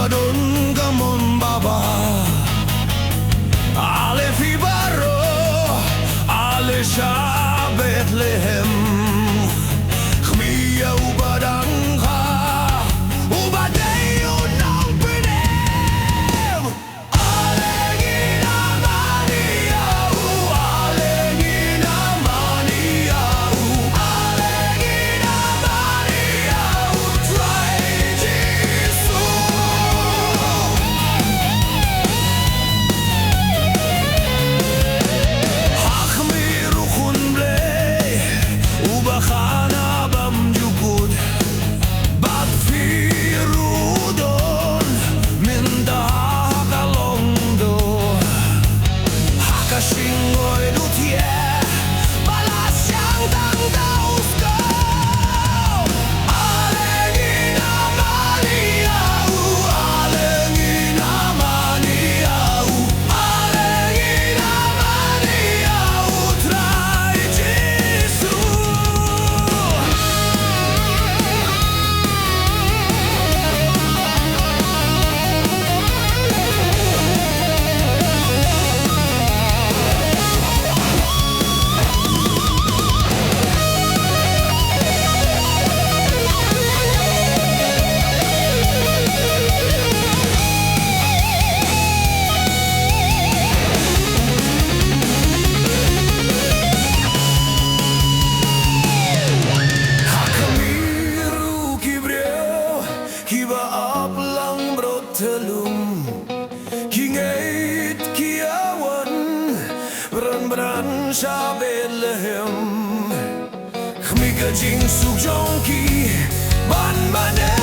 Badon gamon baba Ale fi baro Ale sha Bethlehem Khmiya ubadang ha Ubadei unang penem Ale gina mania Ale gina mania Ale gina mania Try Jesus Hakmiru khun blei Ubahana bam jukut Bat firudon Minda hakalongdo Hakashingoy lutie Balasyang tang dausko Alengina maniau Alengina maniau Alengina maniau Try Jesus Hakamiru kibreu Kiba aplang brotelum Kingait kiawan Beran-beran sha Bethlehem Khmika jing suk jong ki Ban bane